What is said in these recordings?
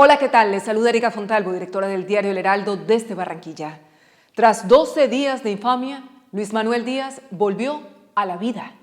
Hola, ¿qué tal? Les saluda Erika Fontalvo, directora del diario El Heraldo desde Barranquilla. Tras 12 días de infamia, Luis Manuel Díaz volvió a la vida.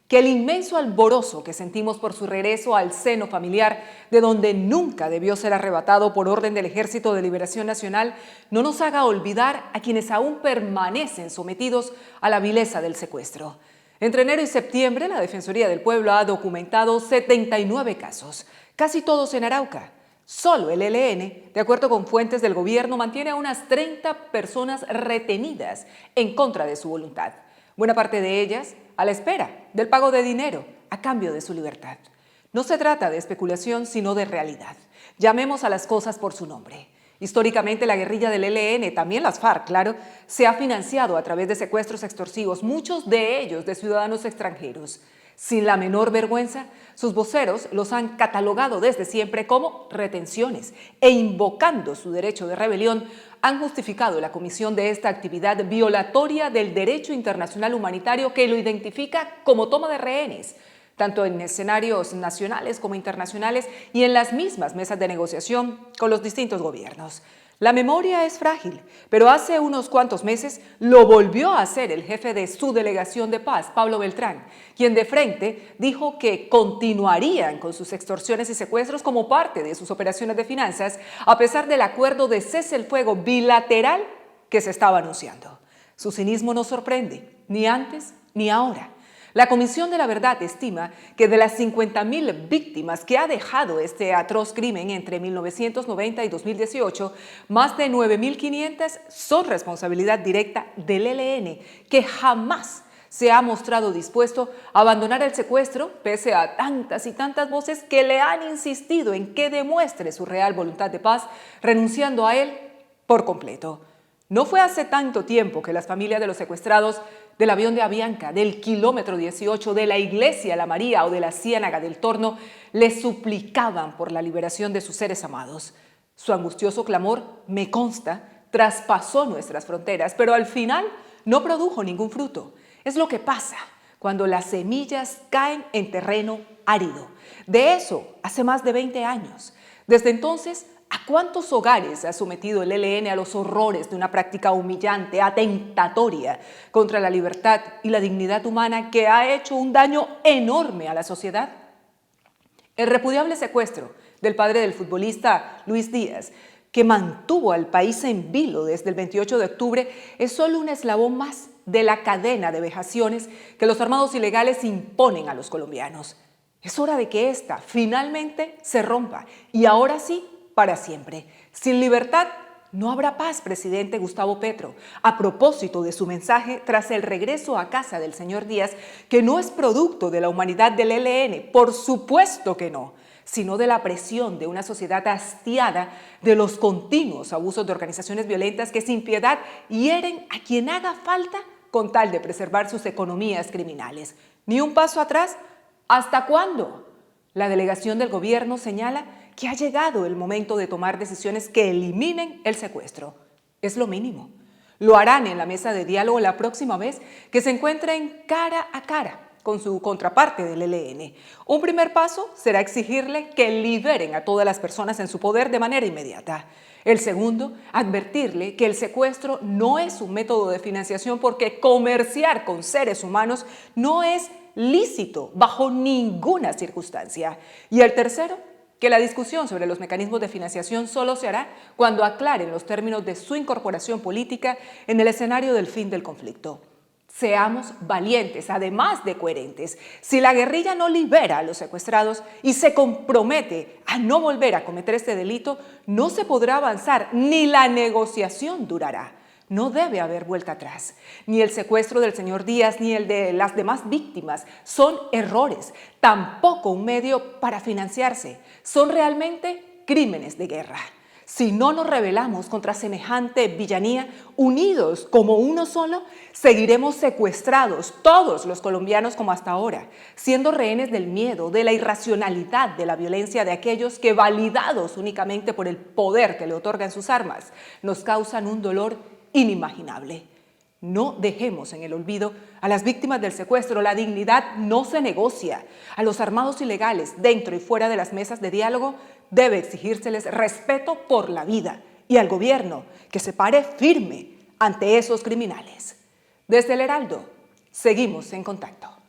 Que el inmenso alborozo que sentimos por su regreso al seno familiar, de donde nunca debió ser arrebatado por orden del Ejército de Liberación Nacional, no nos haga olvidar a quienes aún permanecen sometidos a la vileza del secuestro. Entre enero y septiembre, la Defensoría del Pueblo ha documentado 79 casos, casi todos en Arauca. Solo el ELN, de acuerdo con fuentes del gobierno, mantiene a unas 30 personas retenidas en contra de su voluntad. Buena parte de ellas a la espera del pago de dinero a cambio de su libertad. No se trata de especulación, sino de realidad. Llamemos a las cosas por su nombre. Históricamente, la guerrilla del ELN, también las FARC, claro, se ha financiado a través de secuestros extorsivos, muchos de ellos de ciudadanos extranjeros. Sin la menor vergüenza, sus voceros los han catalogado desde siempre como retenciones e invocando su derecho de rebelión, han justificado la comisión de esta actividad violatoria del derecho internacional humanitario que lo identifica como toma de rehenes, tanto en escenarios nacionales como internacionales y en las mismas mesas de negociación con los distintos gobiernos. La memoria es frágil, pero hace unos cuantos meses lo volvió a hacer el jefe de su delegación de paz, Pablo Beltrán, quien de frente dijo que continuarían con sus extorsiones y secuestros como parte de sus operaciones de finanzas, a pesar del acuerdo de cese el fuego bilateral que se estaba anunciando. Su cinismo no sorprende, ni antes ni ahora. La Comisión de la Verdad estima que de las 50.000 víctimas que ha dejado este atroz crimen entre 1990 y 2018, más de 9.500 son responsabilidad directa del ELN, que jamás se ha mostrado dispuesto a abandonar el secuestro, pese a tantas y tantas voces que le han insistido en que demuestre su real voluntad de paz, renunciando a él por completo. No fue hace tanto tiempo que las familias de los secuestrados del avión de Avianca, del kilómetro 18, de la Iglesia La María o de la Ciénaga del Torno, le suplicaban por la liberación de sus seres amados. Su angustioso clamor, me consta, traspasó nuestras fronteras, pero al final no produjo ningún fruto. Es lo que pasa cuando las semillas caen en terreno árido. De eso hace más de 20 años. Desde entonces, ¿a cuántos hogares ha sometido el ELN a los horrores de una práctica humillante, atentatoria contra la libertad y la dignidad humana que ha hecho un daño enorme a la sociedad? El repudiable secuestro del padre del futbolista Luis Díaz, que mantuvo al país en vilo desde el 28 de octubre, es solo un eslabón más de la cadena de vejaciones que los armados ilegales imponen a los colombianos. Es hora de que esta finalmente se rompa y ahora sí, para siempre. Sin libertad no habrá paz, presidente Gustavo Petro. A propósito de su mensaje tras el regreso a casa del señor Díaz, que no es producto de la humanidad del ELN, por supuesto que no, sino de la presión de una sociedad hastiada de los continuos abusos de organizaciones violentas que sin piedad hieren a quien haga falta con tal de preservar sus economías criminales. Ni un paso atrás. ¿Hasta cuándo? La delegación del gobierno señala que ha llegado el momento de tomar decisiones que eliminen el secuestro. Es lo mínimo. Lo harán en la mesa de diálogo la próxima vez que se encuentren cara a cara con su contraparte del ELN. Un primer paso será exigirle que liberen a todas las personas en su poder de manera inmediata. El segundo, advertirle que el secuestro no es un método de financiación porque comerciar con seres humanos no es lícito bajo ninguna circunstancia. Y el tercero, que la discusión sobre los mecanismos de financiación solo se hará cuando aclaren los términos de su incorporación política en el escenario del fin del conflicto. Seamos valientes, además de coherentes. Si la guerrilla no libera a los secuestrados y se compromete a no volver a cometer este delito, no se podrá avanzar, ni la negociación durará. No debe haber vuelta atrás. Ni el secuestro del señor Díaz ni el de las demás víctimas son errores, tampoco un medio para financiarse. Son realmente crímenes de guerra. Si no nos rebelamos contra semejante villanía, unidos como uno solo, seguiremos secuestrados todos los colombianos como hasta ahora, siendo rehenes del miedo, de la irracionalidad, de la violencia de aquellos que, validados únicamente por el poder que le otorgan sus armas, nos causan un dolor inimaginable. No dejemos en el olvido a las víctimas del secuestro. La dignidad no se negocia. A los armados ilegales, dentro y fuera de las mesas de diálogo, debe exigírseles respeto por la vida y al gobierno que se pare firme ante esos criminales. Desde el Heraldo, seguimos en contacto.